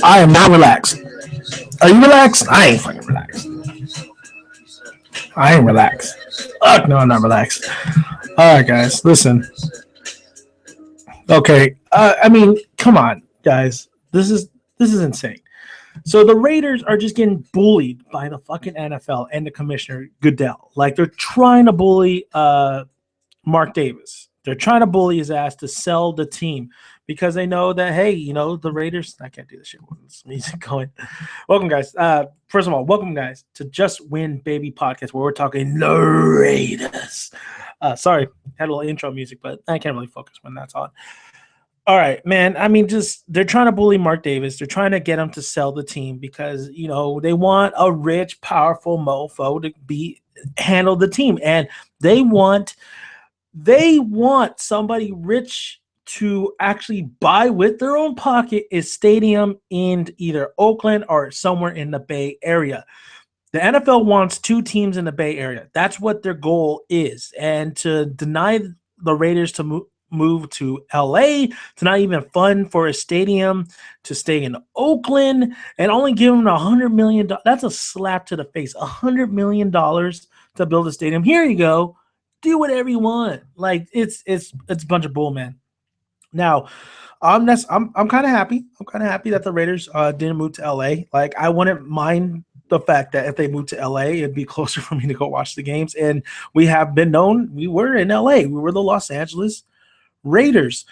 I am not relaxed. Are you relaxed? I ain't fucking relaxed. I ain't relaxed. Fuck no, I'm not relaxed. All right, guys, listen. Okay, I mean, come on, guys. This is insane. So the Raiders are just getting bullied by the fucking NFL and the commissioner Goodell. Like they're trying to bully Mark Davis. They're trying to bully his ass to sell the team because they know that, hey, the Raiders. I can't do this shit with this music going. Welcome, guys. First of all, welcome, guys, to Just Win Baby podcast where we're talking the Raiders. Sorry, had a little intro music, but I can't really focus when that's on. All right, man. I mean, just they're trying to bully Mark Davis. They're trying to get him to sell the team because they want a rich, powerful mofo to handle the team, and they want somebody rich to actually buy with their own pocket a stadium in either Oakland or somewhere in the Bay Area. The NFL wants two teams in the Bay Area. That's what their goal is, and to deny the Raiders to move to LA, to not even fund for a stadium to stay in Oakland and only give them $100 million. That's a slap to the face. $100 million to build a stadium. Here you go. Do whatever you want. Like it's a bunch of bull, man. Now, I'm kind of happy. I'm kind of happy that the Raiders didn't move to LA. Like I wouldn't mind the fact that if they moved to LA, it'd be closer for me to go watch the games. And we have been known. We were in LA. We were the Los Angeles Raiders,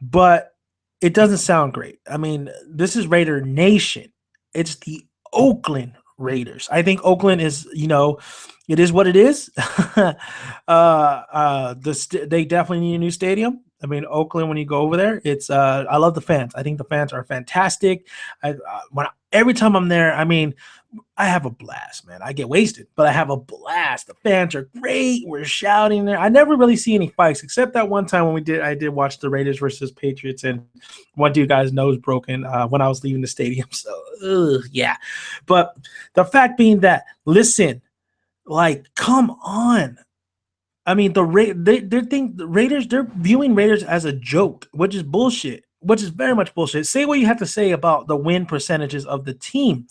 but it doesn't sound great. I mean, this is Raider Nation. It's the Oakland Raiders. I think Oakland is, it is what it is. They definitely need a new stadium. I mean, Oakland, when you go over there, I love the fans. I think the fans are fantastic. Every time I'm there, I mean, I have a blast, man. I get wasted, but I have a blast. The fans are great. We're shouting there. I never really see any fights except that one time when I did watch the Raiders versus Patriots, and one dude got his nose broken when I was leaving the stadium. So, yeah. But the fact being that, listen, like, come on. I mean, the Raiders, they're viewing Raiders as a joke, which is bullshit, which is very much bullshit. Say what you have to say about the win percentages of the team.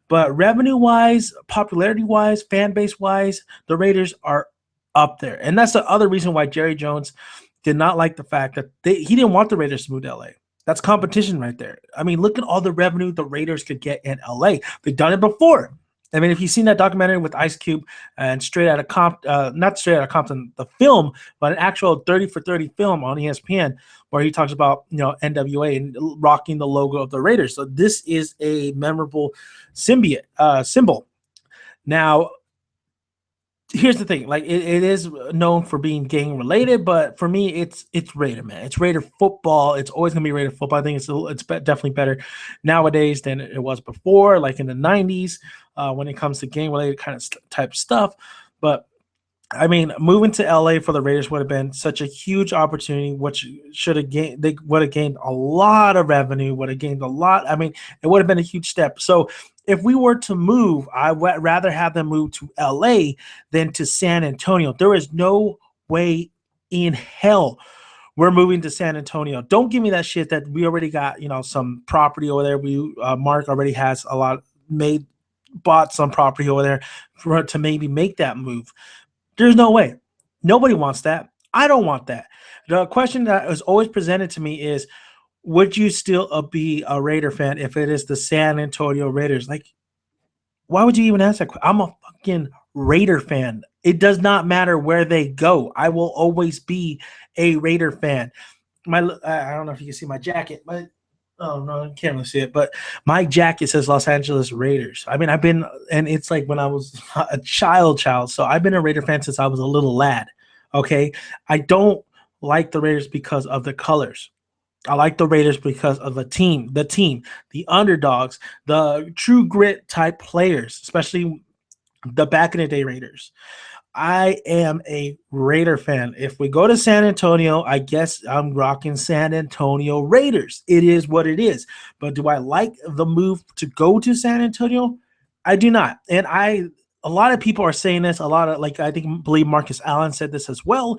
But revenue-wise, popularity-wise, fan base-wise, the Raiders are up there. And that's the other reason why Jerry Jones did not like the fact that he didn't want the Raiders to move to L.A. That's competition right there. I mean, look at all the revenue the Raiders could get in L.A. They've done it before. I mean, if you've seen that documentary with Ice Cube and Straight Outta Compton, not Straight Outta Compton, the film, but an actual 30 for 30 film on ESPN where he talks about, NWA and rocking the logo of the Raiders. So this is a memorable symbol. Now, here's the thing. Like, it is known for being gang related, but for me, it's Raider, man. It's Raider football. It's always going to be Raider football. I think it's definitely better nowadays than it was before, like in the 90s. When it comes to gang-related kind of type stuff. But, I mean, moving to L.A. for the Raiders would have been such a huge opportunity, which they would have gained a lot of revenue, would have gained a lot. I mean, it would have been a huge step. So if we were to move, I would rather have them move to L.A. than to San Antonio. There is no way in hell we're moving to San Antonio. Don't give me that shit that we already got, some property over there. Mark already has bought some property over there to maybe make that move. There's no way. Nobody wants that. I don't want that. The question that is always presented to me is, would you still be a Raider fan if it is the San Antonio Raiders? Like, why would you even ask that question? I'm a fucking Raider fan. It does not matter where they go. I will always be a Raider fan. I don't know if you can see my jacket, but oh, no, I can't really see it, but my jacket says Los Angeles Raiders. I mean, and it's like when I was a child, so I've been a Raider fan since I was a little lad, okay? I don't like the Raiders because of the colors. I like the Raiders because of the team, the underdogs, the true grit type players, especially the back in the day Raiders. I am a Raider fan. If we go to San Antonio, I guess I'm rocking San Antonio Raiders. It is what it is. But do I like the move to go to San Antonio? I do not. And a lot of people are saying this. I believe Marcus Allen said this as well.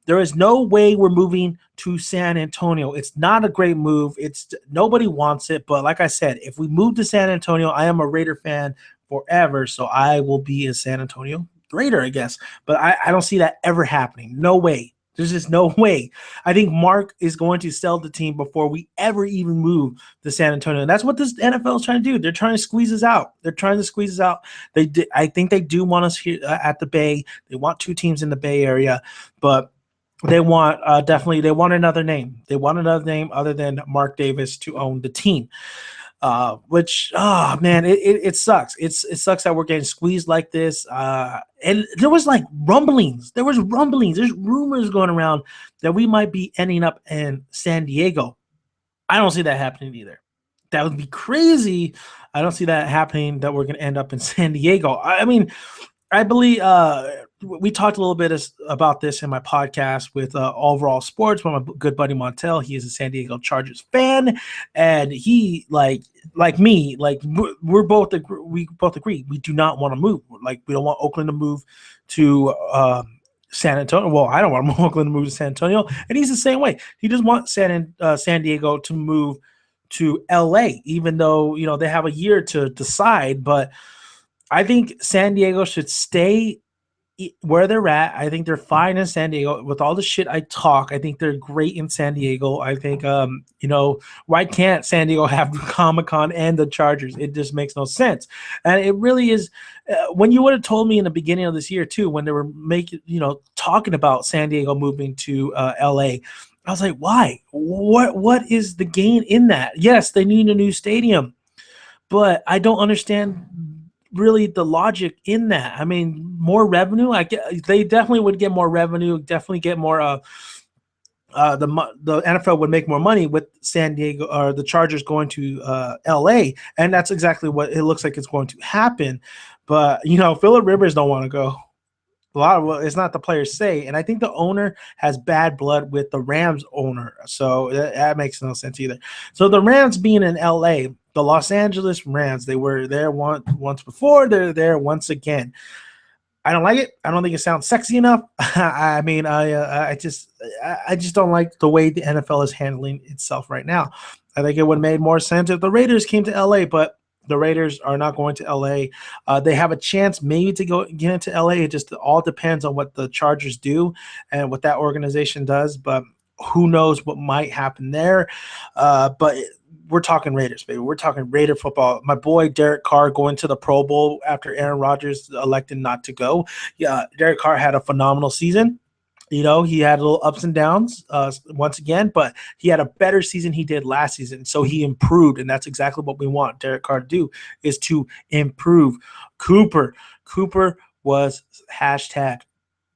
There is no way we're moving to San Antonio. It's not a great move. It's nobody wants it. But like I said, if we move to San Antonio, I am a Raider fan forever. So I will be a San Antonio Raider, I guess. But I don't see that ever happening. No way. There's just no way. I think Mark is going to sell the team before we ever even move to San Antonio. And that's what this NFL is trying to do. They're trying to squeeze us out. They're trying to squeeze us out. I think they do want us here at the Bay. They want two teams in the Bay Area, but they want definitely they want another name. They want another name other than Mark Davis to own the team. Which man, it sucks. It sucks that we're getting squeezed like this. And there was like rumblings. There's rumors going around that we might be ending up in San Diego. I don't see that happening either. That would be crazy. I don't see that happening that we're going to end up in San Diego. I mean, I believe we talked a little bit about this in my podcast with Overall Sports with my good buddy Montel. He is a San Diego Chargers fan, and he like me, like we both agree we do not want to move. Like we don't want Oakland to move to San Antonio. Well, I don't want Oakland to move to San Antonio, and he's the same way. He doesn't want San Diego to move to LA, even though they have a year to decide, but I think San Diego should stay where they're at. I think they're fine in San Diego with all the shit I talk. I think they're great in San Diego. I think, why can't San Diego have Comic-Con and the Chargers? It just makes no sense. And it really is. When you would have told me in the beginning of this year too, when they were talking about San Diego moving to LA, I was like, why? What is the gain in that? Yes, they need a new stadium, but I don't understand really the logic in that. I mean, more revenue. They definitely would get more revenue. Definitely get more. The NFL would make more money with San Diego or the Chargers going to L.A. And that's exactly what it looks like it's going to happen. But Phillip Rivers don't want to go. It's not the players say, and I think the owner has bad blood with the Rams owner, so that makes no sense either. So the Rams being in LA, the Los Angeles Rams, they were there once before, they're there once again. I don't like it. I don't think it sounds sexy enough. I mean, I just don't like the way the NFL is handling itself right now. I think it would have made more sense if the Raiders came to LA, but the Raiders are not going to LA. They have a chance maybe to get into LA. It just all depends on what the Chargers do and what that organization does. But who knows what might happen there. But we're talking Raiders, baby. We're talking Raider football. My boy Derek Carr going to the Pro Bowl after Aaron Rodgers elected not to go. Yeah, Derek Carr had a phenomenal season. He had a little ups and downs once again, but he had a better season he did last season. So he improved, and that's exactly what we want Derek Carr to do, is to improve. Cooper was hashtag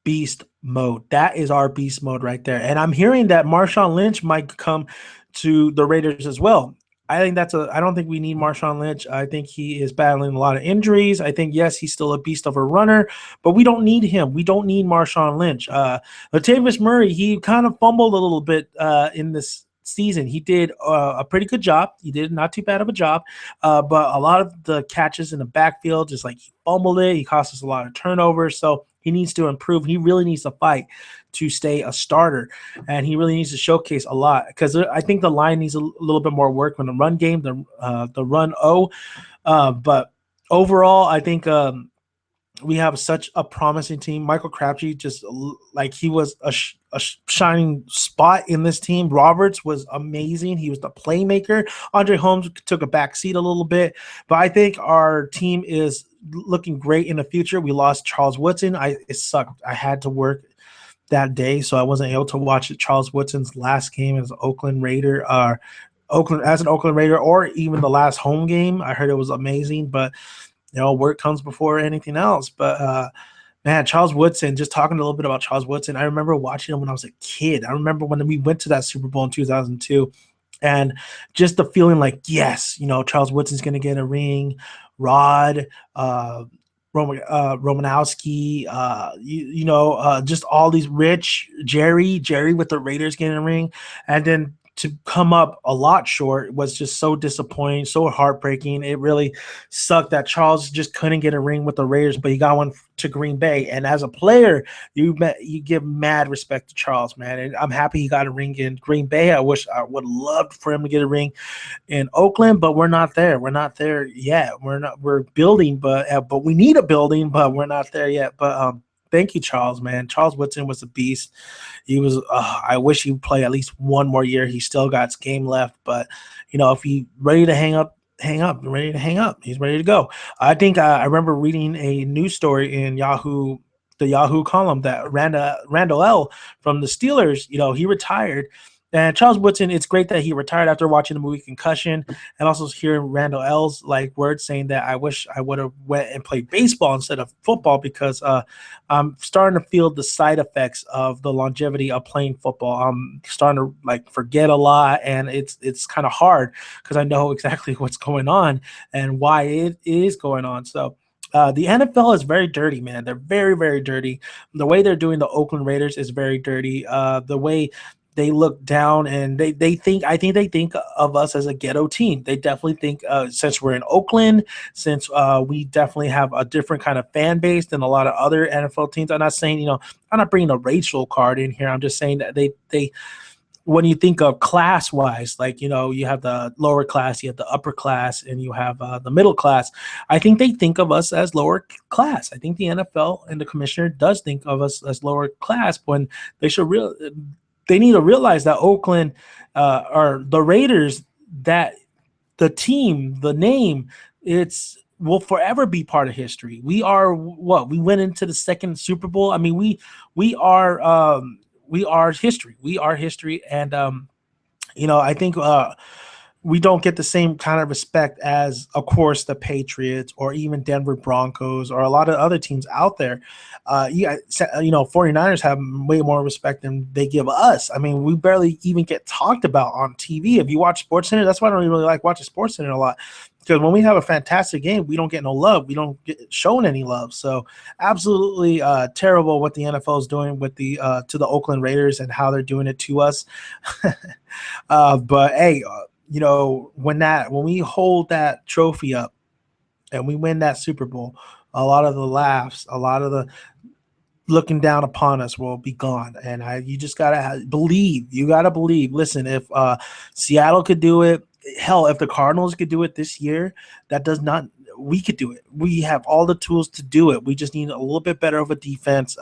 beast mode. That is our beast mode right there. And I'm hearing that Marshawn Lynch might come to the Raiders as well. I don't think we need Marshawn Lynch. I think he is battling a lot of injuries. I think, yes, he's still a beast of a runner, but we don't need him. We don't need Marshawn Lynch. Latavius Murray, he kind of fumbled a little bit in this season. He did a pretty good job. He did not too bad of a job, but a lot of the catches in the backfield, just like he fumbled it, he cost us a lot of turnovers. So he needs to improve. He really needs to fight to stay a starter, and he really needs to showcase a lot, because I think the line needs a little bit more work on the run game, the run O. But overall, I think we have such a promising team. Michael Crabtree, just like he was a shining spot in this team. Roberts was amazing. He was the playmaker. Andre Holmes took a back seat a little bit, but I think our team is looking great in the future. We lost Charles Woodson. It sucked. I had to work that day, so I wasn't able to watch Charles Woodson's last game as an Oakland Raider, or even the last home game. I heard it was amazing, but work comes before anything else. But man, Charles Woodson, just talking a little bit about Charles Woodson, I remember watching him when I was a kid. I remember when we went to that Super Bowl in 2002, and just the feeling like, yes, Charles Woodson's going to get a ring. Rod, Romanowski, just all these Jerry with the Raiders getting a ring. And then to come up a lot short was just so disappointing, so heartbreaking. It really sucked that Charles just couldn't get a ring with the Raiders, but he got one to Green Bay. And as a player, you give mad respect to Charles, man. And I'm happy he got a ring in Green Bay. I wish I would love for him to get a ring in Oakland, but we're not there. We're not there yet. We're building, but we need a building, but we're not there yet. But thank you, Charles, man. Charles Woodson was a beast. He was. I wish he would play at least one more year. He still got game left, but if he ready to hang up, hang up. Ready to hang up. He's ready to go. I think I remember reading a news story in the Yahoo column that Randall L from the Steelers. He retired. And Charles Woodson, it's great that he retired after watching the movie Concussion, and also hearing Randall L's words saying that I wish I would have went and played baseball instead of football because I'm starting to feel the side effects of the longevity of playing football. I'm starting to forget a lot, and it's kind of hard because I know exactly what's going on and why it is going on. So. The NFL is very dirty, man. They're very, very dirty. The way they're doing the Oakland Raiders is very dirty. The way they look down and they think they think of us as a ghetto team. They definitely think since we're in Oakland, since we definitely have a different kind of fan base than a lot of other NFL teams. I'm not saying, I'm not bringing a racial card in here. I'm just saying that they when you think of class wise, you have the lower class, you have the upper class, and you have the middle class. I think they think of us as lower class. I think the NFL and the commissioner does think of us as lower class when they need to realize that Oakland or the Raiders, that the team, the name, will forever be part of history. We are what? We went into the second Super Bowl. I mean, we are history. We are history, and I think we don't get the same kind of respect as, of course, the Patriots or even Denver Broncos or a lot of other teams out there. 49ers have way more respect than they give us. I mean, we barely even get talked about on TV. If you watch SportsCenter, that's why I don't really like watching SportsCenter a lot. Because when we have a fantastic game, we don't get no love. We don't get shown any love. So absolutely terrible what the NFL is doing with to the Oakland Raiders and how they're doing it to us. But hey, when we hold that trophy up and we win that Super Bowl, a lot of the laughs, a lot of the looking down upon us will be gone. And you just gotta believe. You gotta believe. Listen, if Seattle could do it, hell, if the Cardinals could do it this year, we could do it. We have all the tools to do it. We just need a little bit better of a defense.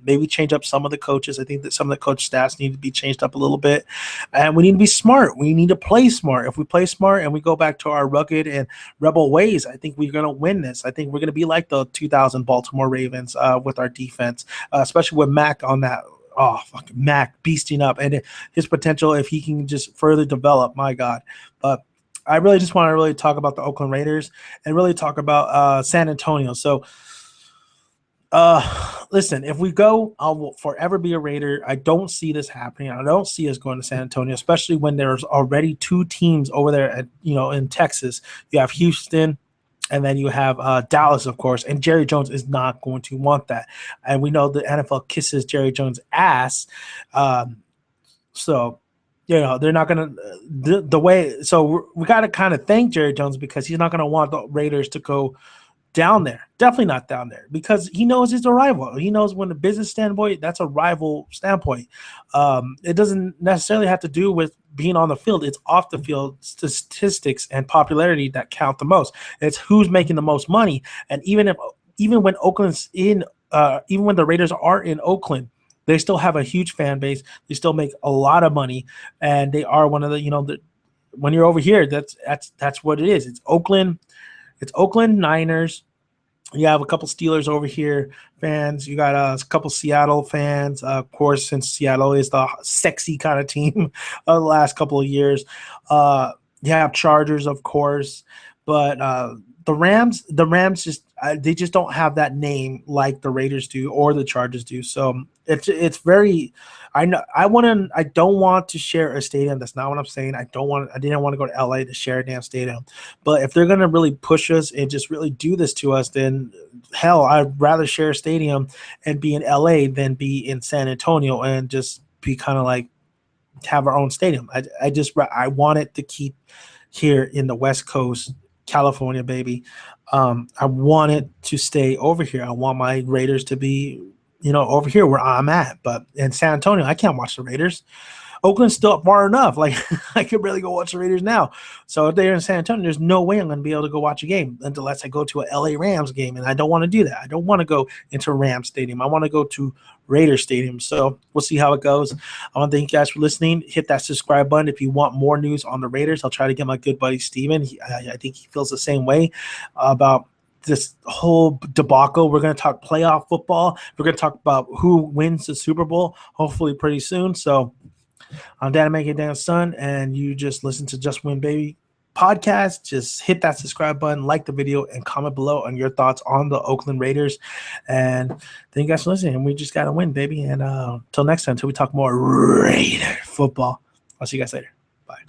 Maybe change up some of the coaches. I think that some of the coach stats need to be changed up a little bit. And we need to be smart. We need to play smart. If we play smart and we go back to our rugged and rebel ways, I think we're going to win this. I think we're going to be like the 2000 Baltimore Ravens with our defense, especially with Mac on that. Oh, fucking Mac beasting up, and his potential, if he can just further develop, my God. But I really just want to really talk about the Oakland Raiders and really talk about San Antonio. So, listen, if we go, I will forever be a Raider. I don't see this happening. I don't see us going to San Antonio, especially when there's already two teams over there in Texas. You have Houston, and then you have Dallas, of course, and Jerry Jones is not going to want that. And we know the NFL kisses Jerry Jones' ass. So, they're not going to the way. So we got to kind of thank Jerry Jones because he's not going to want the Raiders to go down there. Definitely not down there because he knows it's a rival. He knows when the business standpoint, that's a rival standpoint. It doesn't necessarily have to do with being on the field. It's off the field statistics and popularity that count the most. It's who's making the most money. And even when Oakland's even when the Raiders are in Oakland, they still have a huge fan base. They still make a lot of money, and they are one of the when you're over here, that's what it is. It's Oakland. It's Oakland Niners. You have a couple Steelers over here fans. You got a couple Seattle fans. Of course, since Seattle is the sexy kind of team of the last couple of years. You have Chargers, of course. But the Rams just they just don't have that name like the Raiders do or the Chargers do. So it's very. I don't want to share a stadium. That's not what I'm saying. I didn't want to go to LA to share a damn stadium. But if they're gonna really push us and just really do this to us, then hell, I'd rather share a stadium and be in LA than be in San Antonio and just be kind of like have our own stadium. I want it to keep here in the West Coast, California, baby. I want it to stay over here. I want my Raiders to be, over here where I'm at. But in San Antonio, I can't watch the Raiders. Oakland's still far enough. Like I could barely go watch the Raiders now. So if they're in San Antonio, there's no way I'm going to be able to go watch a game unless I go to a LA Rams game, and I don't want to do that. I don't want to go into Rams Stadium. I want to go to Raiders Stadium. So we'll see how it goes. I want to thank you guys for listening. Hit that subscribe button if you want more news on the Raiders. I'll try to get my good buddy Steven. I think he feels the same way about this whole debacle. We're going to talk playoff football. We're going to talk about who wins the Super Bowl, hopefully pretty soon. So I'm Dan Make It Dan Son, and you just listen to Just Win Baby podcast. Just hit that subscribe button, like the video, and comment below on your thoughts on the Oakland Raiders. And thank you guys for listening. And we just got to win, baby. And until next time, until we talk more Raider football, I'll see you guys later. Bye.